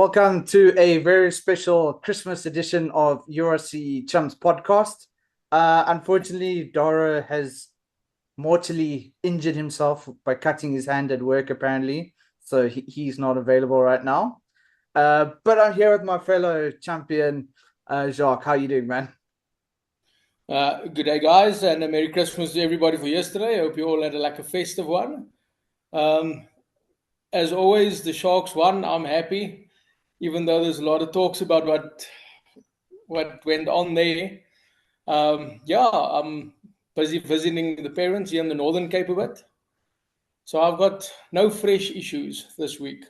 Welcome to a very special Christmas edition of URC Chums podcast. Unfortunately, Dara has mortally injured himself by cutting his hand at work, apparently. So he's not available right now. But I'm here with my fellow champion, Jacque. How you doing, man? Good day, guys, and a Merry Christmas to everybody for yesterday. I hope you all had a festive one. Um, as always, the Sharks won. I'm happy, even though there's a lot of talks about what went on there. I'm busy visiting the parents here in the Northern Cape a bit, so I've got no fresh issues this week.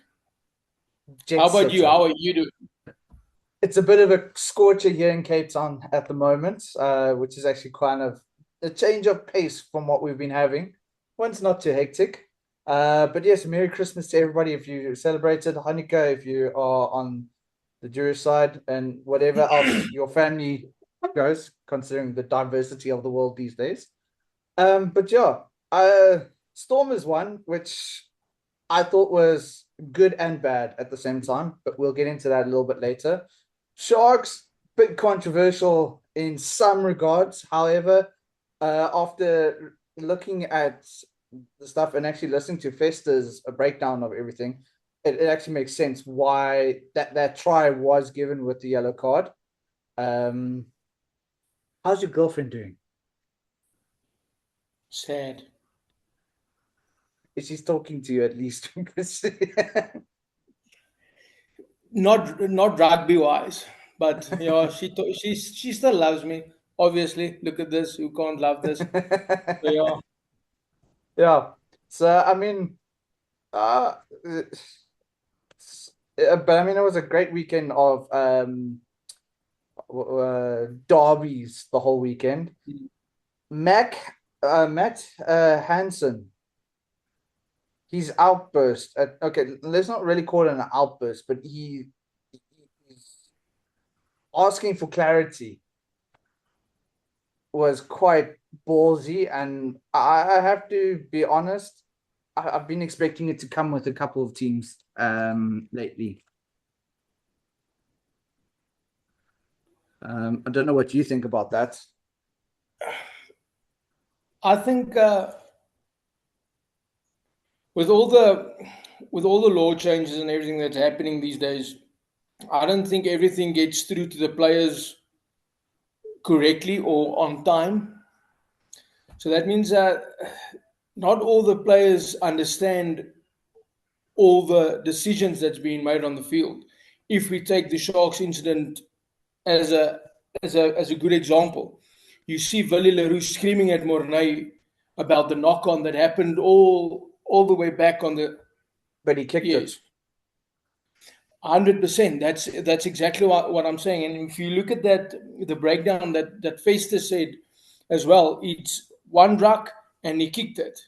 Jet How about you? setter. How are you doing? It's a bit of a scorcher here in Cape Town at the moment, which is actually kind of a change of pace from what we've been having. One's not too hectic. But yes, Merry Christmas to everybody if you celebrated Hanukkah, if you are on the Jewish side, and whatever else your family goes, considering the diversity of the world these days. But yeah, Storm is one, which I thought was good and bad at the same time, but we'll get into that a little bit later. Sharks, bit controversial in some regards. However, after looking at the stuff and actually listening to Festa's breakdown of everything, it actually makes sense why that try was given with the yellow card. Um, how's your girlfriend doing? Sad. Is she talking to you at least? Not rugby wise, but she still loves me. Obviously, look at this. Who can't love this? So, yeah. Yeah. So I mean, uh, but I mean, it was a great weekend of derbies the whole weekend. Matt Hansen, his outburst. Okay, let's not really call it an outburst, but he's asking for clarity was quite ballsy, and I have to be honest. I've been expecting it to come with a couple of teams lately. I don't know what you think about that. I think with all the law changes and everything that's happening these days, I don't think everything gets through to the players correctly or on time. So that means that not all the players understand all the decisions that's being made on the field. If we take the Sharks incident as a good example, you see Willie Leroux screaming at Mornay about the knock on that happened all the way back on the But he kicked it. yes. 100%. That's exactly what I'm saying. And if you look at that, the breakdown that Fester said as well, it's one ruck and he kicked it.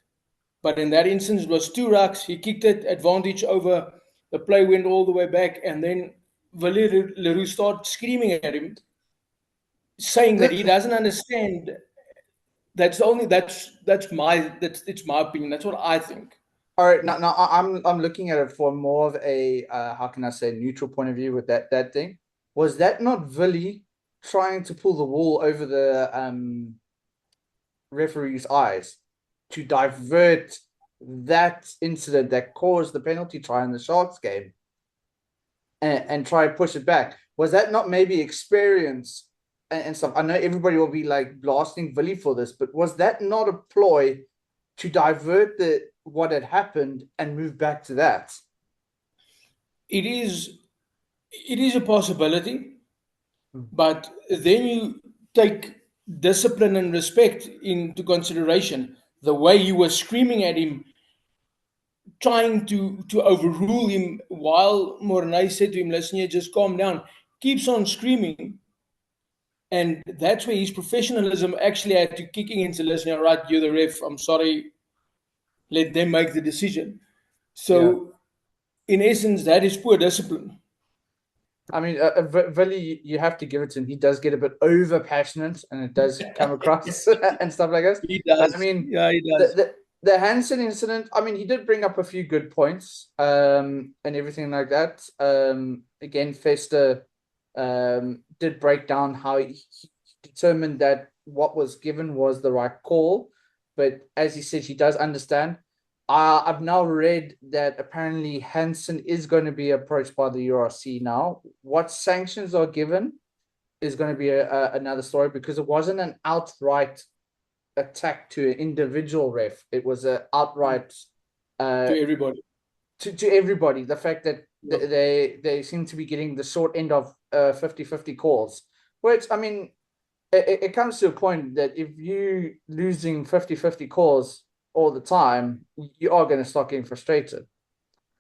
But in that instance, it was two rucks. He kicked it, advantage over. The play went all the way back, and then Valeri Leroux started screaming at him, saying that he doesn't understand. It's my opinion. That's what I think. All right, now I'm looking at it for more of a how can I say neutral point of view with that thing. Was that not Villy trying to pull the wool over the referee's eyes to divert that incident that caused the penalty try in the Sharks game and try to push it back? Was that not maybe experience and stuff? I know everybody will be like blasting Villy for this, but was that not a ploy to divert what had happened and move back to that? It is a possibility, but then you take discipline and respect into consideration. The way he was screaming at him, trying to overrule him, while Mornay said to him, "Listen, you just calm down." Keeps on screaming, and that's where his professionalism actually had to kick in to listen. All right, you're the ref. I'm sorry. Let them make the decision. Yeah. So, in essence, that is poor discipline. I mean, Villy, you have to give it to him. He does get a bit over passionate, and it does come across and stuff like this. He But I does. mean, Yeah, he the, does. the the Hansen incident, I mean, he did bring up a few good points, and everything like that. Again, Fester, did break down how he determined that what was given was the right call. But as he said, he does understand. I've now read that apparently Hansen is going to be approached by the URC now. What sanctions are given is going to be another story, because it wasn't an outright attack to an individual ref. It was an outright uh, to everybody. to everybody. The fact that Yeah. they seem to be getting the short end of 50-50 calls, which, I mean, it comes to a point that if you losing 50-50 calls all the time, you are going to start getting frustrated.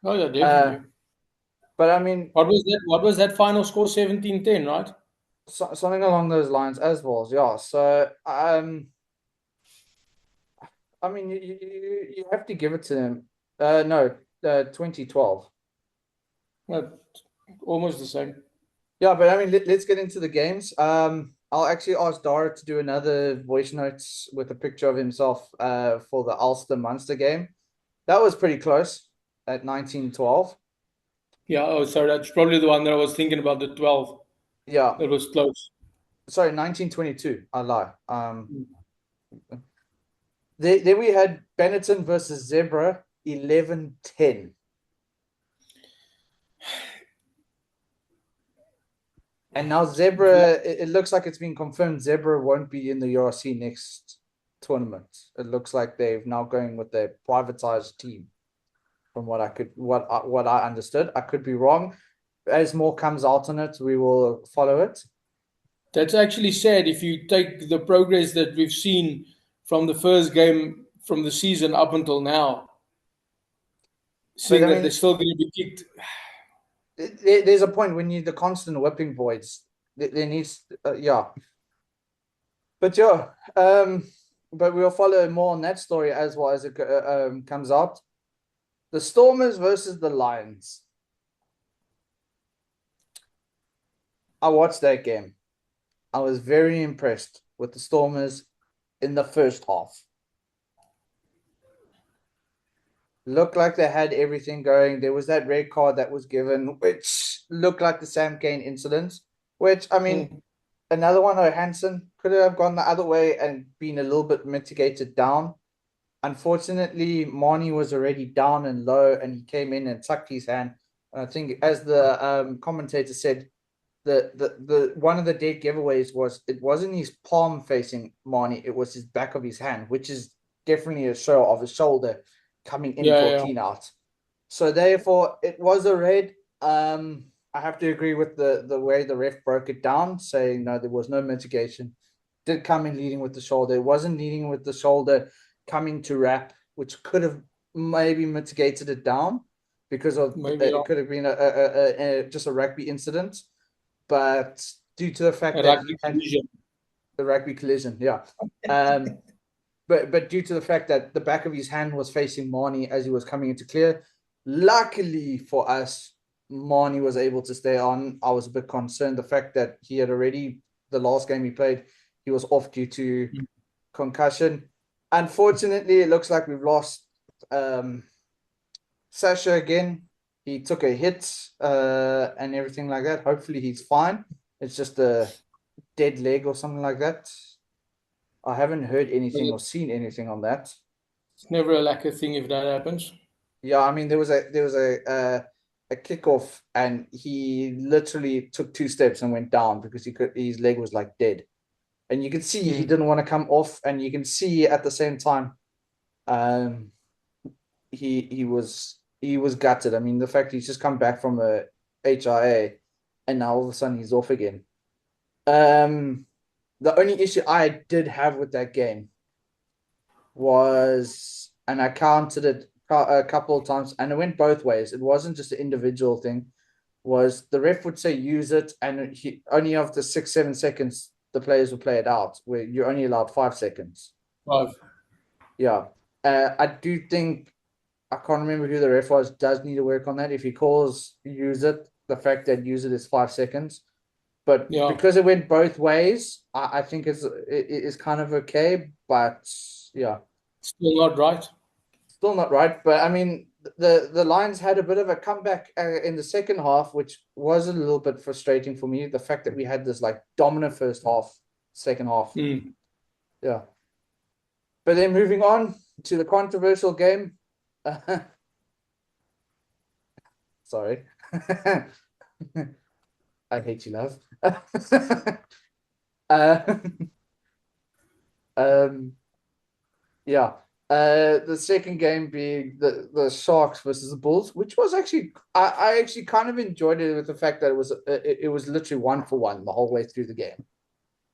Oh yeah, Uh, definitely. but I mean, What was that? What was that final score? 17-10, right? something along those lines as well. Yeah. So I mean, you have to give it to them. No, 2012. Almost the same. Yeah, but I mean, let's get into the games. I'll actually ask Dara to do another voice notes with a picture of himself for the Ulster Munster game. That was pretty close at 1912. Yeah. Oh, sorry. That's probably the one that I was thinking about. The 12. Yeah, That was close. sorry, 1922. I lie. Then we had Benetton versus Zebra 11-10. And now Zebra, it looks like it's been confirmed Zebra won't be in the URC next tournament. It looks like they've now going with their privatized team, from what I understood. I could be wrong. As more comes out on it, we will follow it. That's actually sad if you take the progress that we've seen from the first game from the season up until now, But seeing I that they're mean, still going to be kicked. there's a point when you the constant whipping boys. There needs, yeah. But yeah, but we'll follow more on that story as well as it comes out. The Stormers versus the Lions. I watched that game. I was very impressed with the Stormers in the first half. Looked like they had everything going. There was that red card that was given, which looked like the Sam Kane incident, which, I mean, Mm. another one, Hansen could have gone the other way and been a little bit mitigated down. Unfortunately, Marnie was already down and low, and he came in and tucked his hand. And I think, as the commentator said, the one of the dead giveaways was it wasn't his palm facing Marnie, it was his back of his hand, which is definitely a show of his shoulder coming in Yeah, for a yeah. clean out. So therefore, it was a red. I have to agree with the way the ref broke it down, saying no, there was no mitigation. Did come in leading with the shoulder. It wasn't leading with the shoulder coming to wrap, which could have maybe mitigated it down, because of Maybe it could have been just a rugby incident. But due to the fact a that rugby he had collision. the rugby collision, yeah. But due to the fact that the back of his hand was facing Marnie as he was coming into clear, luckily for us, Marnie was able to stay on. I was a bit concerned the fact that he had already, the last game he played, he was off due to concussion. Unfortunately, it looks like we've lost um, Sasha again. He took a hit and everything like that. Hopefully, he's fine. It's just a dead leg or something like that. I haven't heard anything or seen anything on that. It's never a lacquer thing if that happens. Yeah, I mean there was a kickoff and he literally took 2 steps and went down because his leg was like dead. And you can see he Mm. didn't want to come off, and you can see at the same time um he was gutted. I mean, the fact he's just come back from a HIA and now all of a sudden he's off again. Um the only issue I did have with that game was, and I counted it a couple of times, and it went both ways. It wasn't just an individual thing. Was the ref would say use it, and only after 6-7 seconds the players would play it out, where you're only allowed 5 seconds. Five. Yeah, I do think I can't remember who the ref was. Does need to work on that. If he calls use it, the fact that use it is 5 seconds. But Yeah. because it went both ways, I think it's kind of okay. But yeah, Still not right. Still not right, but I mean, the Lions had a bit of a comeback in the second half, which was a little bit frustrating for me. The fact that we had this like dominant first half, second half, yeah. But then moving on to the controversial game. Sorry, I hate you, love. uh, um, yeah. The second game being the Sharks versus the Bulls, which was actually I actually kind of enjoyed it with the fact that it was literally 1-for-1 the whole way through the game.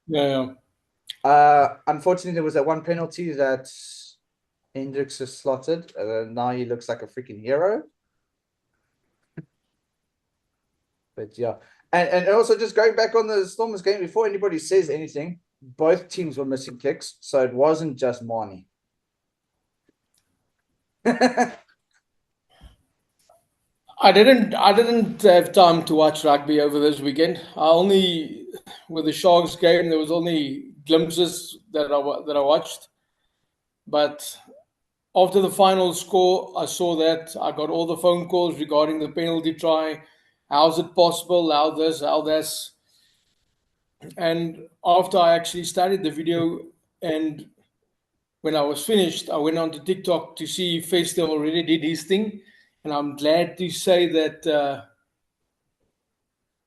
Yeah. Unfortunately, there was that one penalty that Hendricks has slotted. Now he looks like a freaking hero. But yeah, and also just going back on the Stormers game before anybody says anything, both teams were missing kicks, so it wasn't just Marnie. I didn't have time to watch rugby over this weekend. I only with the Sharks game there was only glimpses that I watched. But after the final score, I saw that I got all the phone calls regarding the penalty try. How's it possible? How this? How this? And after I actually studied the video, and when I was finished, I went on to TikTok to see if Festival already did his thing. And I'm glad to say that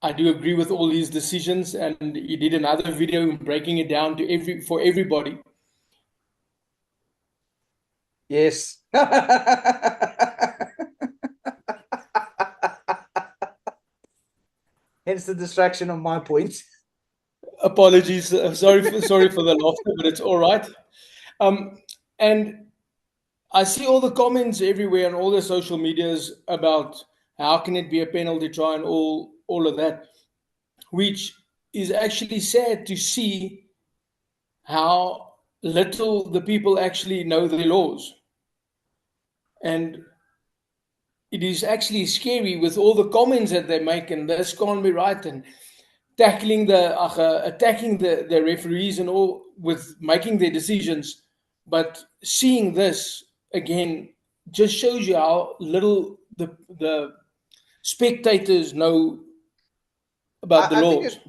I do agree with all his decisions. And he did another video breaking it down to for everybody. Yes. Hence the distraction of my point. Apologies, sorry for the laughter, but it's all right. And I see all the comments everywhere on all the social medias about how can it be a penalty try and all of that, which is actually sad to see how little the people actually know the laws. And it is actually scary with all the comments that they make, and this can't be right, and attacking the referees and all with making their decisions. But seeing this again just shows you how little the spectators know about the I think laws.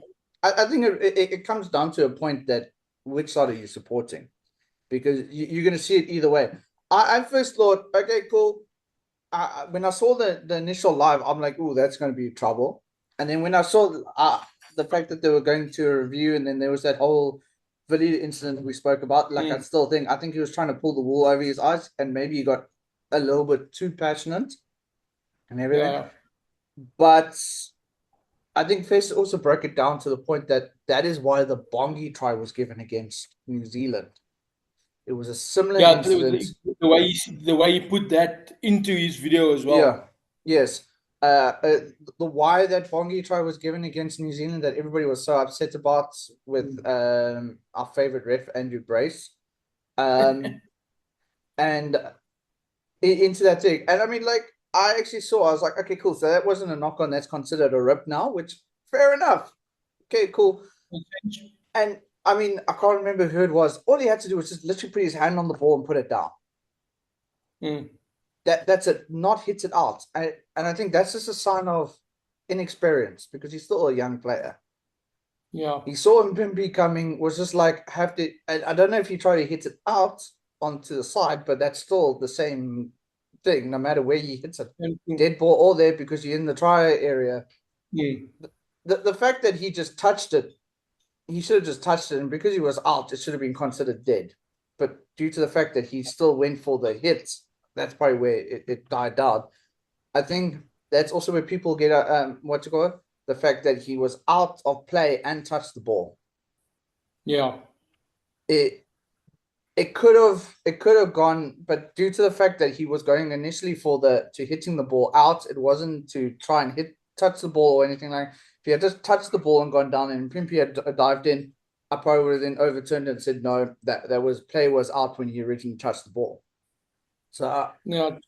I think it comes down to a point that which side are you supporting? Because you're going to see it either way. I first thought, okay, cool. When I saw the initial live, I'm like, oh, that's going to be trouble. And then when I saw the fact that they were going to a review, and then there was that whole video incident we spoke about, like I think he was trying to pull the wool over his eyes, and maybe he got a little bit too passionate and everything. Yeah, But I think Fest also broke it down to the point that that is why the Bongi try was given against New Zealand. It was a similar yeah. incident. The way he put that into his video as Yeah. well. Yes. The why that Bongi try was given against New Zealand that everybody was so upset about with our favorite ref Andrew Brace, and into that thing. And I mean, like I actually saw, I was like, okay, cool. So that wasn't a knock on. That's considered a rip now, which fair enough. Okay, cool. And I mean, I can't remember who it was. All he had to do was just literally put his hand on the ball and put it down. That's it, not hit it out. And I think that's just a sign of inexperience because he's still a young player. Yeah. He saw him becoming, was just like, have to, I don't know if he tried to hit it out onto the side, but that's still the same thing, no matter where he hits it. Dead ball all there because you're in the try area. The fact that he just touched it, he should have just touched it, and because he was out, it should have been considered dead. But due to the fact that he still went for the hits, that's probably where it died down. I think that's also where people get what you call it, the fact that he was out of play and touched the ball. Yeah. It could have gone, but due to the fact that he was going initially to hitting the ball out, it wasn't to try and touch the ball or anything like. If he had just touched the ball and gone down, and Pimpy had dived in, I probably would have then overturned it and said no, that play was out when he originally touched the ball. So Yeah.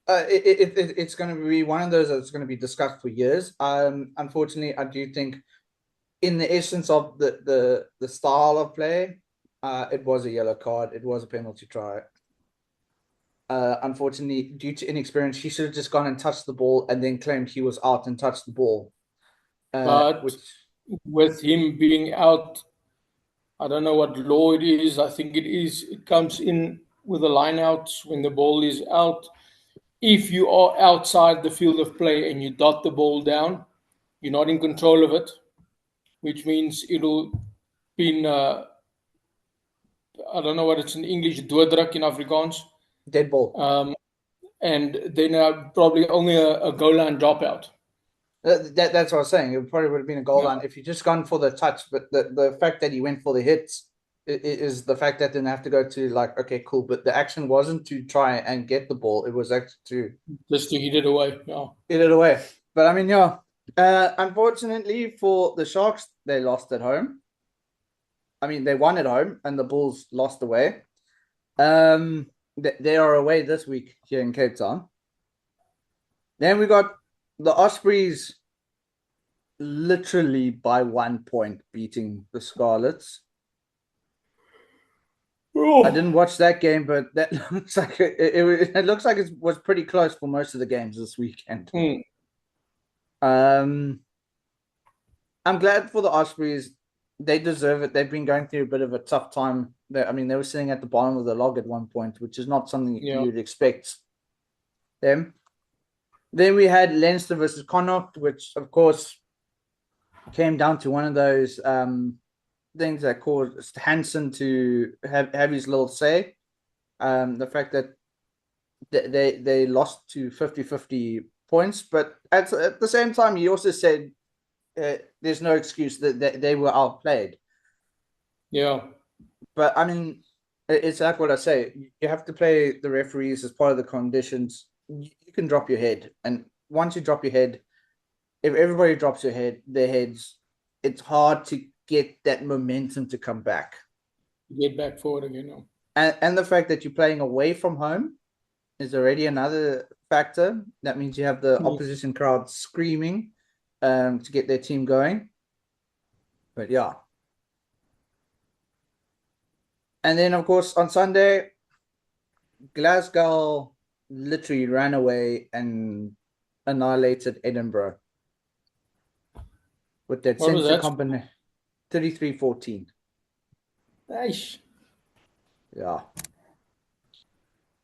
it's going to be one of those that's going to be discussed for years. Unfortunately, I do think, in the essence of the style of play, it was a yellow card. It was a penalty try. Unfortunately, due to inexperience, he should have just gone and touched the ball and then claimed he was out and touched the ball. But Which with him being out, I don't know what law it is. I think it is. It comes in with the line outs when the ball is out. If you are outside the field of play and you dot the ball down, you're not in control of it, which means it'll be I don't know what it's in English, doordruk in Afrikaans. dead ball. And then probably only a goal line dropout. That's what I was saying. It probably would have been a goal Yeah. line if you just gone for the touch, but the fact that he went for the hits is the fact that didn't have to go to like, okay, cool. But the action wasn't to try and get the ball; it was actually to Just to hit it away. Yeah. hit it away. But I mean, yeah. Unfortunately for the Sharks, they lost at home. I mean, they won at home, and the Bulls lost away. They are away this week here in Cape Town. Then we got the Ospreys literally by 1 point beating the Scarlets. I didn't watch that game, but that looks like it looks like it was pretty close for most of the games this weekend. I'm glad for the Ospreys. They deserve it. They've been going through a bit of a tough time. I mean, they were sitting at the bottom of the log at one point, which is not something you'd expect them. Then we had Leinster versus Connacht, which of course came down to one of those things that caused Hansen to have his little say. The fact that they lost to 50-50 points, but at the same time, he also said there's no excuse that they were outplayed. Yeah. But I mean, it's like what I say. You have to play the referees as part of the conditions. You can drop your head, and once you drop your head, if everybody drops their heads, it's hard to get that momentum to come back. Get back forward again. No. And the fact that you're playing away from home is already another factor. That means you have the opposition crowd screaming to get their team going. But yeah. And then, of course, on Sunday, Glasgow literally ran away and annihilated Edinburgh with that sensor combination 33-14. Nice. Yeah.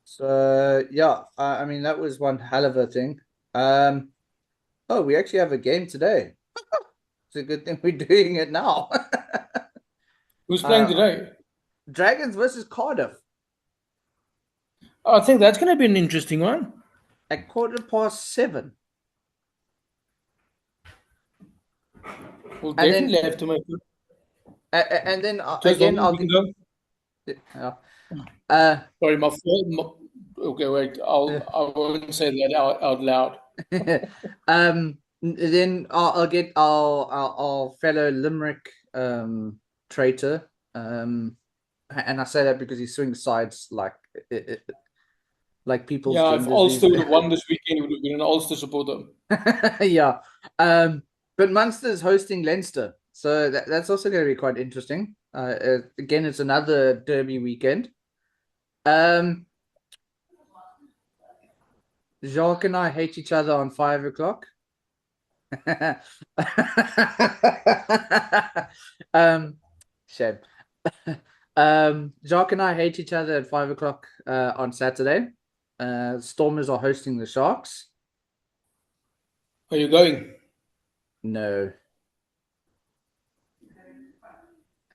So, yeah, I mean, that was one hell of a thing. Oh, we actually have a game today. It's a good thing we're doing it now. Who's playing today? Dragons versus Cardiff. I think that's going to be an interesting one. At 7:15. We'll definitely have to make it. And then again, I'll give. Yeah. Sorry, okay, wait. I won't say that out loud. Then I'll get our fellow Limerick traitor. And I say that because he swings sides like people's. Yeah, if Ulster would have won this weekend, he would have been an Ulster supporter. Yeah. But Munster's hosting Leinster, so that's also going to be quite interesting. Again, it's another derby weekend. Jacque and I hate each other on 5 o'clock. Shame. Jacque and I hate each other at 5 o'clock on Saturday. Stormers are hosting the Sharks. Are you going? No.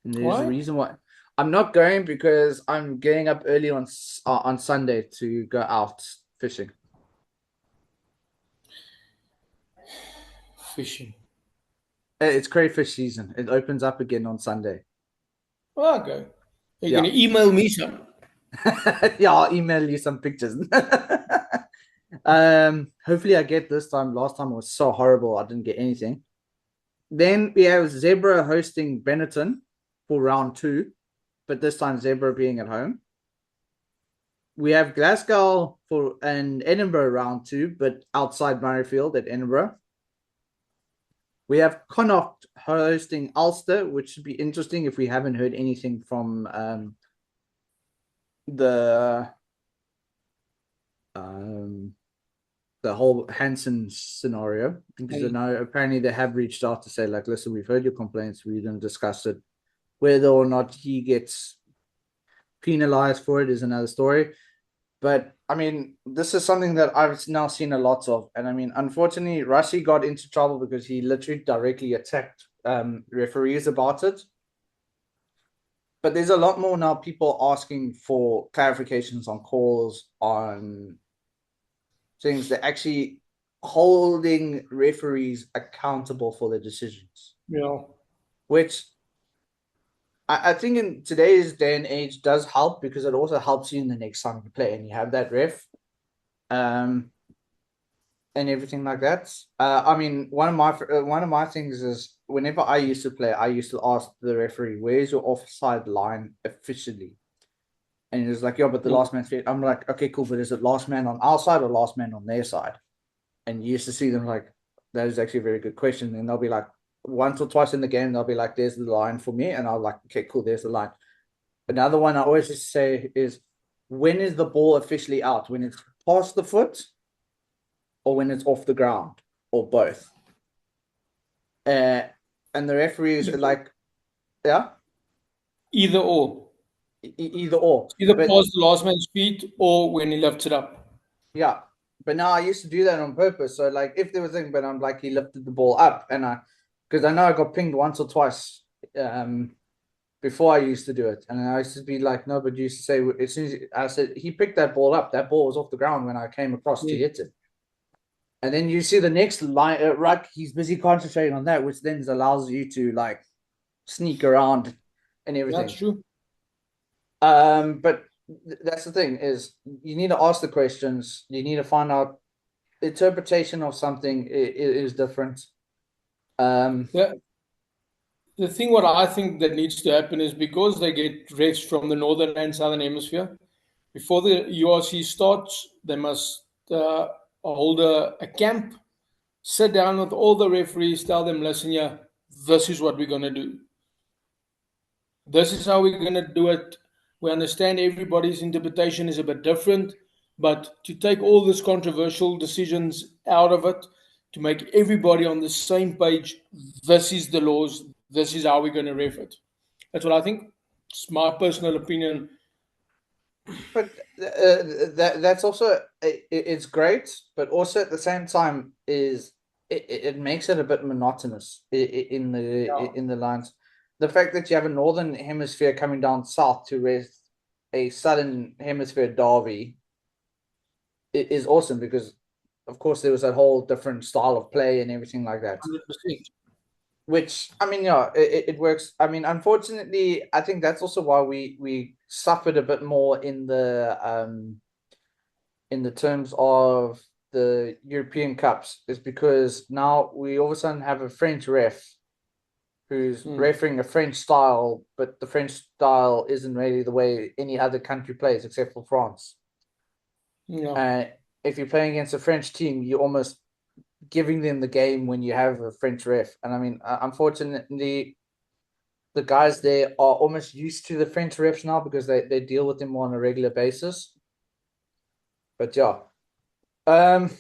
And there's Why? a reason why. I'm not going because I'm getting up early on Sunday to go out fishing. Fishing. It's crayfish season. It opens up again on Sunday. Okay. You're going to email me some? Yeah, I'll email you some pictures. Hopefully I get this time. Last time was so horrible. I didn't get anything. Then we have Zebra hosting Benetton for round 2, but this time Zebra being at home. We have Glasgow and Edinburgh round 2, but outside Murrayfield at Edinburgh. We have Connacht hosting Ulster, which should be interesting if we haven't heard anything from the um, the whole Hansen scenario, because I And know apparently they have reached out to say, like, listen, we've heard your complaints, we're going to discuss it. Whether or not he gets penalized for it is another story. But I mean, this is something that I've now seen a lot of. And I mean, unfortunately, Rashi got into trouble because he literally directly attacked referees about it. But there's a lot more now people asking for clarifications on calls, on things that actually holding referees accountable for their decisions, which I think in today's day and age does help because it also helps you in the next time you play and you have that ref. Um, and everything like that. I mean, one of my things is whenever I used to play, I used to ask the referee, "Where's your offside line officially?" And he was like, "Yeah, but the last man's feet." I'm like, "Okay, cool, but is it last man on our side or last man on their side?" And you used to see them like, "That is actually a very good question." And they'll be like, once or twice in the game, they'll be like, "There's the line for me," and I'll like, "Okay, cool, there's the line." Another one I always just say is, "When is the ball officially out? When it's past the foot?" Or when it's off the ground, or both. Uh, and the referees are like, yeah, either or. either or. Either But past the last man's feet or when he lifts it up. yeah, but now I used to do that on purpose. So like, if there was a thing, but I'm like, he lifted the ball up, and because I know I got pinged once or twice, before I used to do it, and I used to be like, no, but you used to say as soon as I said he picked that ball up, that ball was off the ground when I came across to hit it. And then you see the next line, ruck, he's busy concentrating on that, which then allows you to like sneak around and That's everything. true. But that's the thing is you need to ask the questions. You need to find out interpretation of something is different. Um, The thing what I think that needs to happen is because they get refs from the northern and southern hemisphere, before the URC starts, they must hold a camp, sit down with all the referees, tell them, listen, yeah, this is what we're going to do. This is how we're going to do it. We understand everybody's interpretation is a bit different, but to take all these controversial decisions out of it, to make everybody on the same page, this is the laws, this is how we're going to ref it. That's what I think. It's my personal opinion. but that's also it's great, but also at the same time is it makes it a bit monotonous in the lines. The fact that you have a northern hemisphere coming down south to raise a southern hemisphere derby is awesome because, of course, there was that whole different style of play and everything like that. 100%. Which I mean, yeah, it works. I mean, unfortunately, I think that's also why we suffered a bit more in the terms of the European Cups is because now we all of a sudden have a French ref who's refereeing a French style, but the French style isn't really the way any other country plays except for France. Yeah. If you're playing against a French team, you're almost giving them the game when you have a French ref. And I mean, unfortunately, the guys there are almost used to the French refs now because they deal with them on a regular basis. But yeah, um,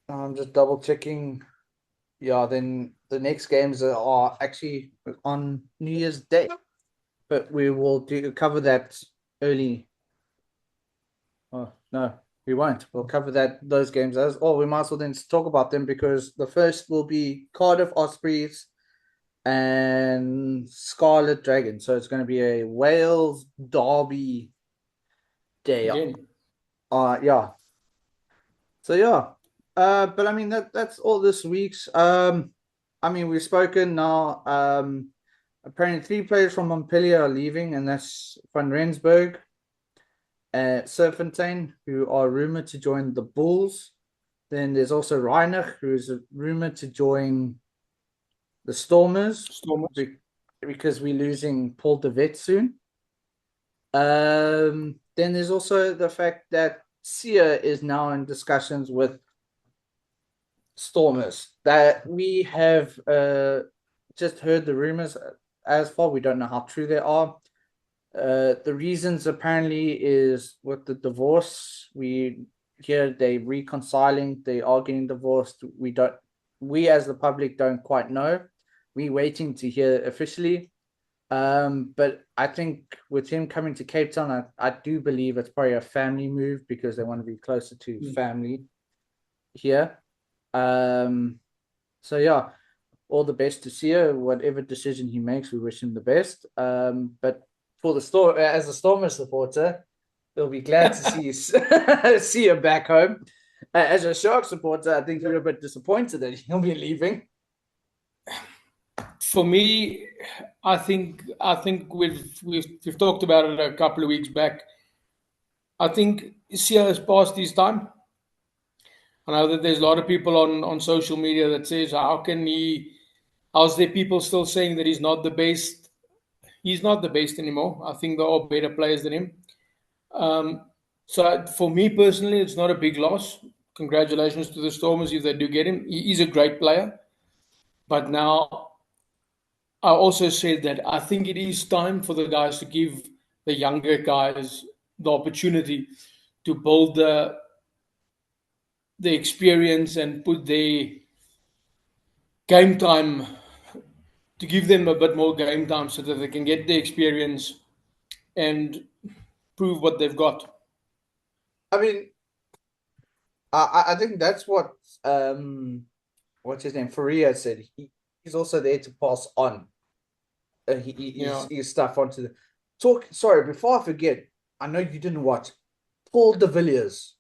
I'm just double checking. Yeah, then the next games are actually on New Year's Day, but we will cover that early. Oh no, we won't. We'll cover those games as well. We might as well then talk about them because the first will be Cardiff Ospreys and Scarlet Dragon. So it's going to be a Wales derby day. Again. Yeah. So yeah. But I mean that's all this week's. I mean we've spoken now. Apparently 3 players from Montpellier are leaving, and that's Van Rensburg, Serpentine, who are rumored to join the Bulls. Then there's also Reinach, who is rumored to join the Stormers Stormers. because we're losing Paul de Vet soon. Then there's also the fact that Sia is now in discussions with Stormers that we have just heard the rumors as far. We don't know how true they are. The reasons apparently is with the divorce. We hear they reconciling, they are getting divorced. We as the public don't quite know. We waiting to hear officially. But I think with him coming to Cape Town, I do believe it's probably a family move because they want to be closer to family here. Um, so yeah, all the best to Sia. Whatever decision he makes, we wish him the best. But for the store, as a Stormer supporter, we'll be glad to see you see you back home. As a Shark supporter, I think you're a bit disappointed that he'll be leaving. For me, I think we've talked about it a couple of weeks back. I think Sia has passed his time. I know that there's a lot of people on social media that says, how's there people still saying that he's not the best? He's not the best anymore. I think there are better players than him. Um, so for me personally, it's not a big loss. Congratulations to the Stormers if they do get him. He's a great player. But now I also said that I think it is time for the guys to give the younger guys the opportunity to build the experience and put their game time, to give them a bit more game time so that they can get the experience and prove what they've got. I mean, I think that's what what's his name Faria said. He's also there to pass on Yeah. his stuff onto the talk. Sorry, before I forget, I know you didn't watch Paul de Villiers.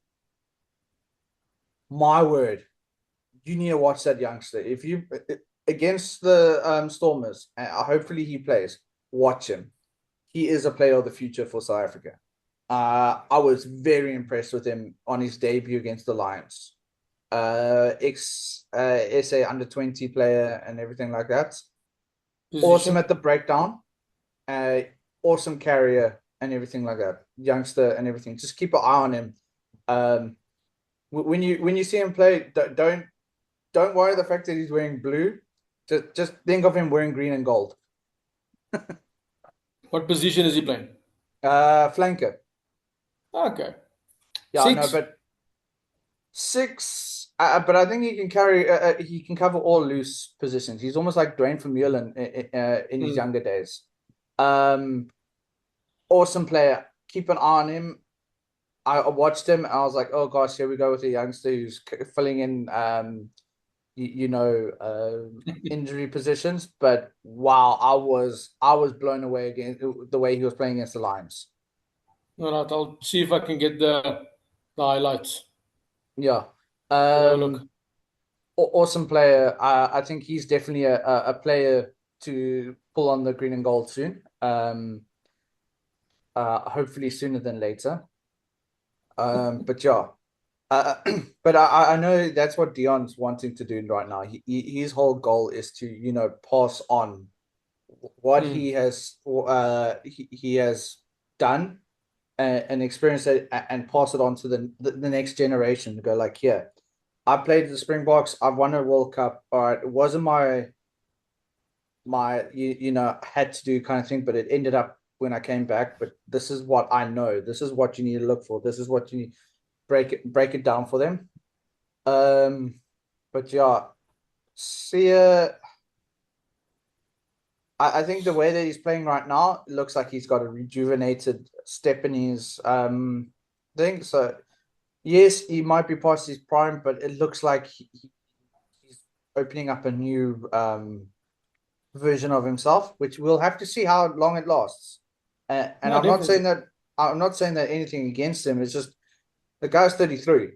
My word, you need to watch that youngster. If you against the Stormers, hopefully he plays. Watch him. He is a player of the future for South Africa. I was very impressed with him on his debut against the Lions. Ex SA under 20 player and everything like that. Awesome Position. at the breakdown. Uh, awesome carrier and everything like that. Youngster and everything. Just keep an eye on him. Um, when you see him play, don't worry the fact that he's wearing blue. Just think of him wearing green and gold. What position is he playing? Flanker. Okay. Yeah, no, Six. but six. But I think he can carry. He can cover all loose positions. He's almost like Dwayne Vermeulen in his Mm. younger days. Um, awesome player. Keep an eye on him. I watched him. I was like, oh gosh, here we go with a youngster who's filling in injury positions. But wow, I was blown away again the way he was playing against the Lions. All right, I'll see if I can get the highlights. Yeah. I'll have a look. Awesome player. I think he's definitely a player to pull on the green and gold soon. Hopefully sooner than later. But yeah. Uh, but I know that's what Dion's wanting to do right now. His whole goal is to, pass on what Mm. he has done and experience it and pass it on to the next generation to go like, here, I played the Springboks, I've won a World Cup. All right, it wasn't my had to do kind of thing, but it ended up when I came back. But this is what I know. This is what you need to look for. This is what you need break it down for them. Um, but yeah, Sia, I think the way that he's playing right now, it looks like he's got a rejuvenated step in his thing. So yes, he might be past his prime, but it looks like he's opening up a new version of himself, which we'll have to see how long it lasts. And No, definitely. I'm not saying that anything against him. It's just the guy's 33.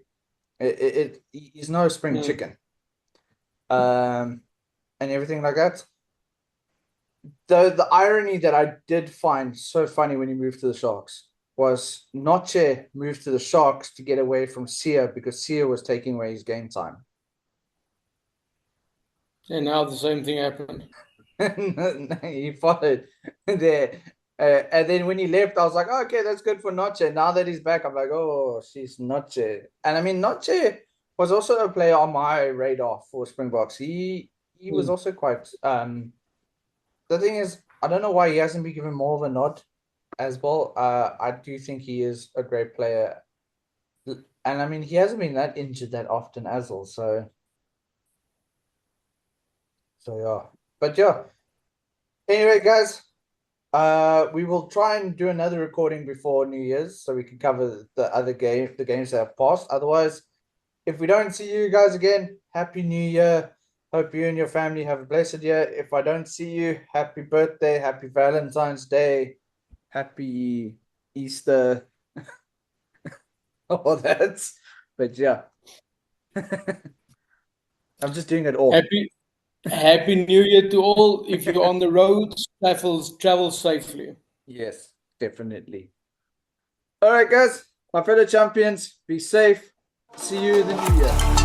He's no spring Mm. chicken. Um, and everything like that. The irony that I did find so funny when he moved to the Sharks was Noche moved to the Sharks to get away from Sia because Sia was taking away his game time. And now the same thing happened. He followed there. And then when he left, I was like, oh, okay, that's good for Noche. Now that he's back, I'm like, oh, she's Noche. And I mean, Noche was also a player on my radar for Springboks. He was Mm. also quite the thing is, I don't know why he hasn't been given more of a nod. as well. I do think he is a great player, and I mean he hasn't been that injured that often as well. So yeah, but yeah. Anyway, guys, we will try and do another recording before New Year's so we can cover the games that have passed. Otherwise, if we don't see you guys again, Happy New Year. Hope you and your family have a blessed year. If I don't see you, happy birthday, happy Valentine's Day, happy Easter, all that. But yeah, I'm just doing it all. Happy New Year to all. If you're on the road, travel safely. Yes, definitely. All right, guys, my fellow champions, be safe. See you in the new year.